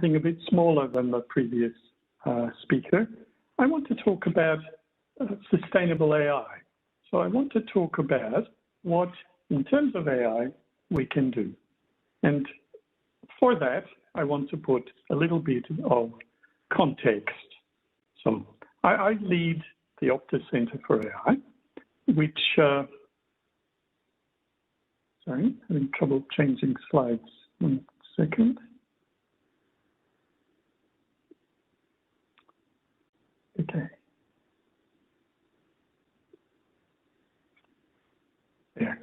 something a bit smaller than the previous speaker. I want to talk about sustainable AI. So I want to talk about what, in terms of AI, we can do. And for that, I want to put a little bit of context. So I lead the Optus Center for AI, which, sorry, having trouble changing slides. 1 second. Okay. Yeah.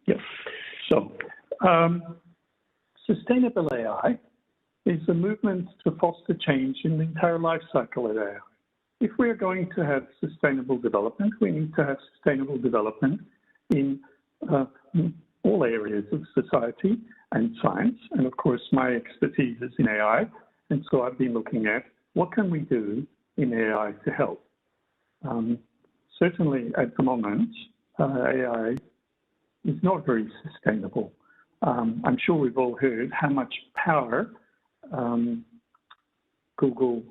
Yes. So, sustainable AI is a movement to foster change in the entire life cycle of AI. If we are going to have sustainable development, we need to have sustainable development in all areas of society and science. And of course, my expertise is in AI. And so I've been looking at what can we do in AI to help. Certainly at the moment, AI is not very sustainable. I'm sure we've all heard how much power Google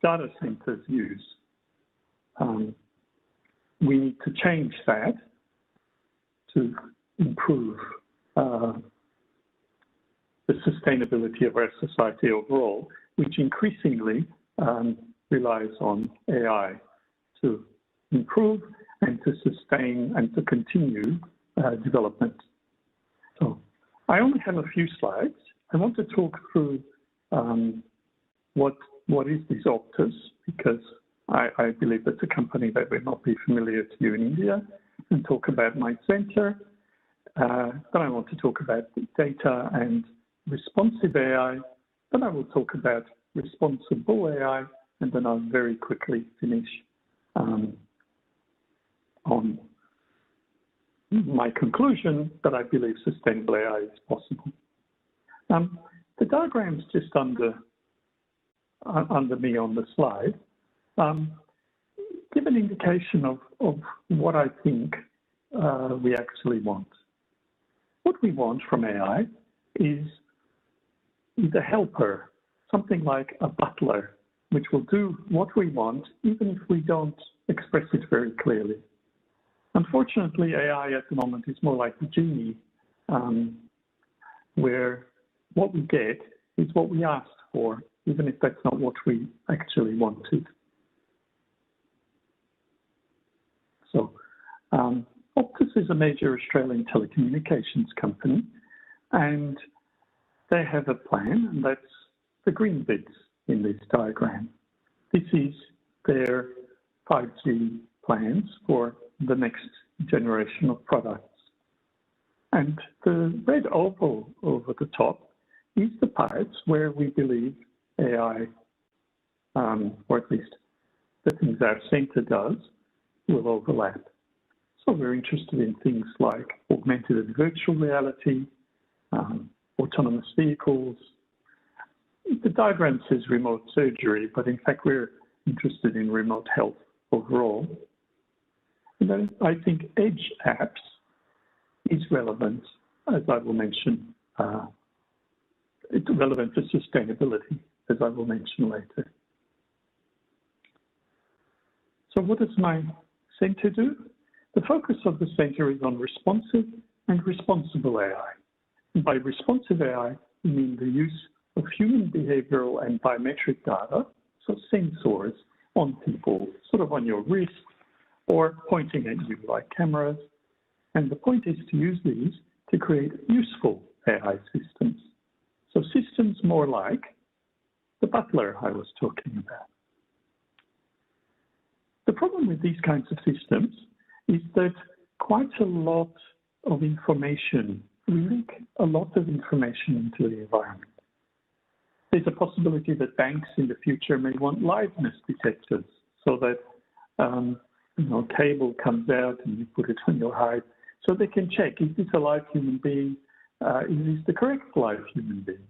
data centers use. We need to change that to improve the sustainability of our society overall, which increasingly relies on AI to improve and to sustain and to continue development. So I only have a few slides. I want to talk through what is this Optus, because I believe it's a company that will not be familiar to you in India, and talk about my center. Then I want to talk about data and responsive AI. Then I will talk about responsible AI, and then I'll very quickly finish on my conclusion that I believe sustainable AI is possible. The diagram's just under me on the slide give an indication of what I think we actually want. What we want from AI is a helper, something like a butler, which will do what we want even if we don't express it very clearly. Unfortunately, AI at the moment is more like the genie, where what we get is what we asked for, even if that's not what we actually wanted. So, Optus is a major Australian telecommunications company, and they have a plan, and that's the green bits in this diagram. This is their 5G plans for the next generation of products. And the red oval over the top is the parts where we believe AI, or at least the things our center does, will overlap. So we're interested in things like augmented and virtual reality, autonomous vehicles. The diagram says remote surgery, but in fact we're interested in remote health overall. And then I think edge apps is relevant, as I will mention. It's relevant to sustainability, as I will mention later. So what does my center do? The focus of the center is on responsive and responsible AI. And by responsive AI, we mean the use of human behavioral and biometric data, so sensors on people, sort of on your wrist, or pointing at you like cameras. And the point is to use these to create useful AI systems. So systems more like the butler I was talking about. The problem with these kinds of systems is that quite a lot of information, we leak a lot of information into the environment. There's a possibility that banks in the future may want liveness detectors so that cable comes out and you put it on your hide so they can check, is this a live human being? Is this the correct live human being?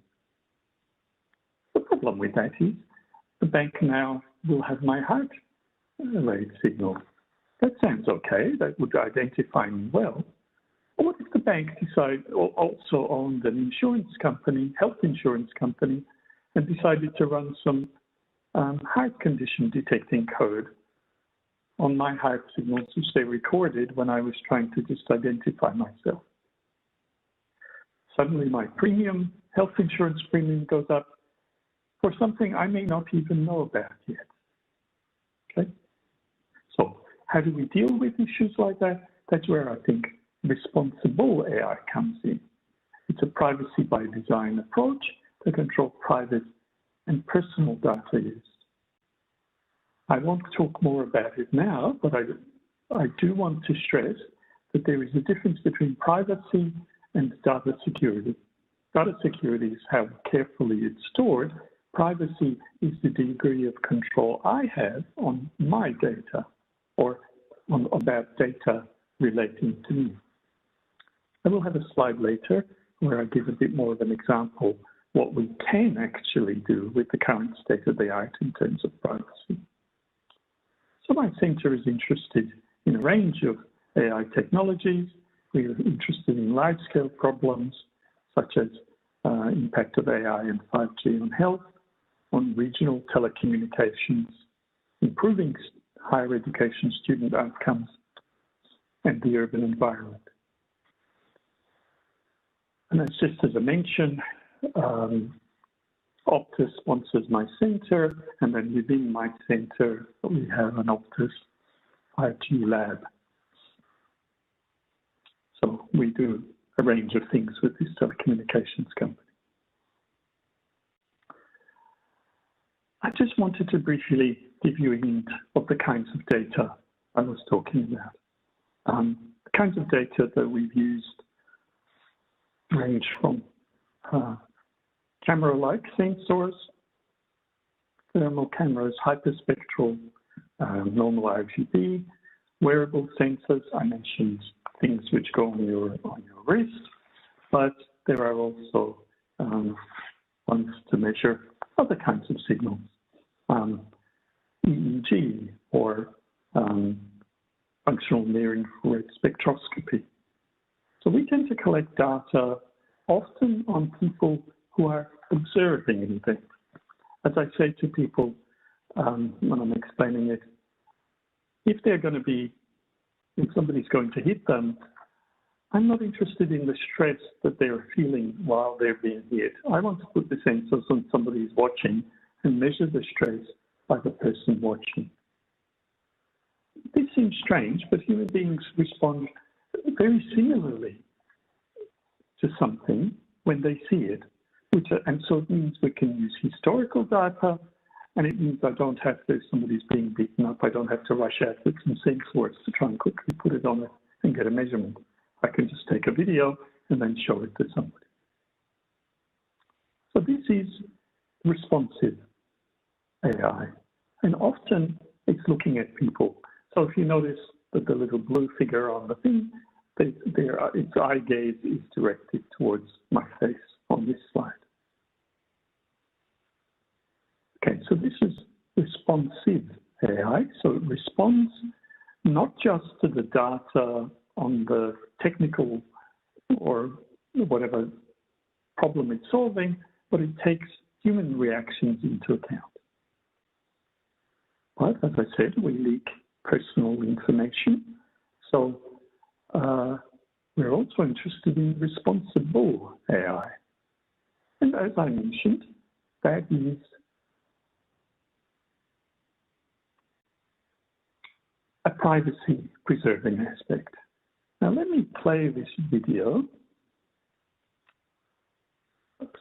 The problem with that is the bank now will have my heart rate signal. That sounds okay, that would identify me well. But what if the bank also owned an insurance company, health insurance company, and decided to run some heart condition detecting code on my heart signals, which they recorded when I was trying to just identify myself. Suddenly my premium, health insurance premium, goes up for something I may not even know about yet. Okay? So how do we deal with issues like that? That's where I think responsible AI comes in. It's a privacy by design approach to control private and personal data use. I won't talk more about it now, but I do want to stress that there is a difference between privacy and data security. Data security is how carefully it's stored. Privacy is the degree of control I have on my data or about data relating to me. I will have a slide later where I give a bit more of an example what we can actually do with the current state of the art in terms of privacy. So my center is interested in a range of AI technologies. We are interested in large-scale problems such as impact of AI and 5G on health, on regional telecommunications, improving higher education student outcomes, and the urban environment. And that's just as I mentioned, Optus sponsors my center, and then within my center, we have an Optus 5G lab. So we do a range of things with this telecommunications company. I just wanted to briefly give you a hint of the kinds of data I was talking about. The kinds of data that we've used range from camera-like sensors, thermal cameras, hyperspectral, normal RGB, wearable sensors. I mentioned things which go on your wrist, but there are also ones to measure other kinds of signals, EEG or functional near-infrared spectroscopy. So we tend to collect data often on people who are observing anything. As I say to people when I'm explaining it, if somebody's going to hit them, I'm not interested in the stress that they're feeling while they're being hit. I want to put the sensors on somebody who's watching and measure the stress by the person watching. This seems strange, but human beings respond very similarly to something when they see it. And so it means we can use historical data, and it means I don't have to, if somebody's being beaten up, I don't have to rush out with some sensors to try and quickly put it on it and get a measurement. I can just take a video and then show it to somebody. So this is responsive AI, and often it's looking at people. So if you notice that the little blue figure on the thing, its eye gaze is directed towards my face on this slide. Okay, so this is responsive AI. So it responds not just to the data on the technical or whatever problem it's solving, but it takes human reactions into account. But as I said, we leak personal information. So we're also interested in responsible AI. And as I mentioned, that is a privacy-preserving aspect. Now let me play this video. Oops.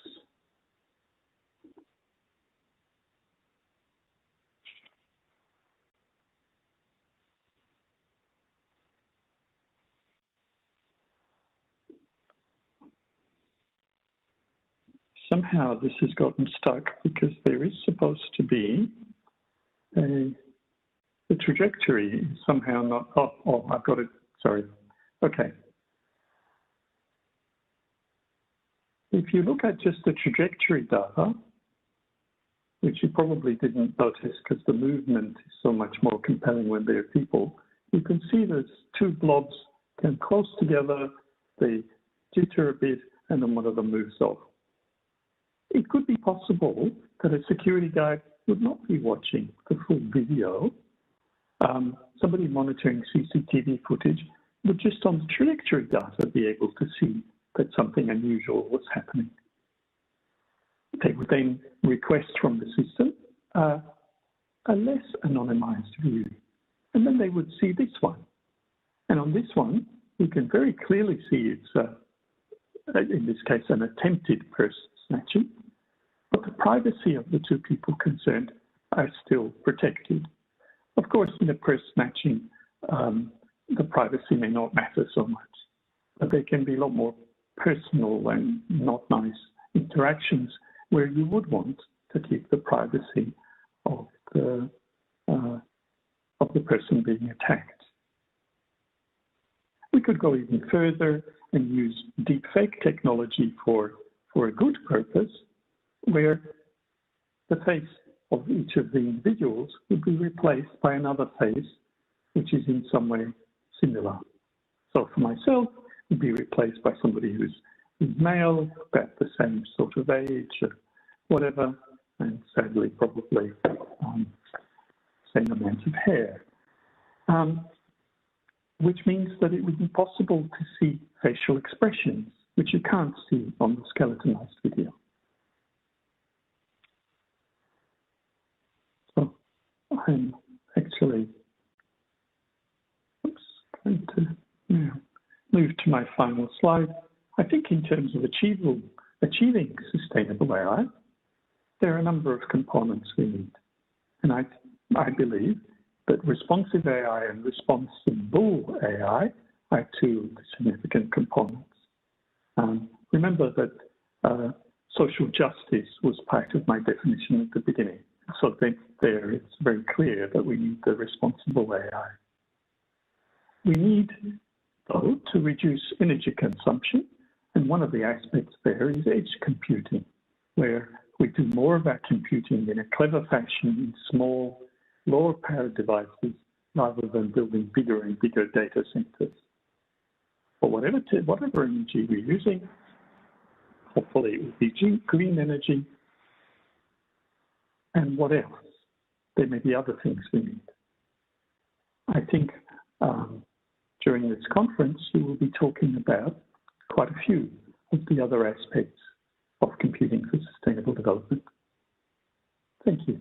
Somehow this has gotten stuck because there is supposed to be the trajectory is somehow not, oh, I've got it, sorry. Okay. If you look at just the trajectory data, which you probably didn't notice because the movement is so much more compelling when there are people, you can see there's two blobs come close together they jitter a bit, and then one of them moves off. It could be possible that a security guard would not be watching the full video. Somebody monitoring CCTV footage would just on the trajectory data be able to see that something unusual was happening. They would then request from the system a less anonymized view, and then they would see this one. And on this one, you can very clearly see it's, in this case, an attempted purse snatching, but the privacy of the two people concerned are still protected. Of course, in a purse snatching, the privacy may not matter so much, but there can be a lot more personal and not nice interactions where you would want to keep the privacy of the person being attacked. We could go even further and use deepfake technology for a good purpose, where the face of each of the individuals would be replaced by another face, which is in some way similar. So for myself, it would be replaced by somebody who's male, about the same sort of age, or whatever, and sadly probably same amount of hair. Which means that it would be possible to see facial expressions, which you can't see on the skeletonized video. So I'm actually going to now move to my final slide. I think in terms of achieving sustainable AI, there are a number of components we need. And I believe that responsive AI and responsible AI are two significant components. Remember that social justice was part of my definition at the beginning. So there it's very clear that we need the responsible AI. We need, though, to reduce energy consumption. And one of the aspects there is edge computing, where we do more of our computing in a clever fashion in small, lower powered devices rather than building bigger and bigger data centers. For whatever energy we're using, hopefully it will be green energy. And what else? There may be other things we need. I think during this conference, we will be talking about quite a few of the other aspects of computing for sustainable development. Thank you.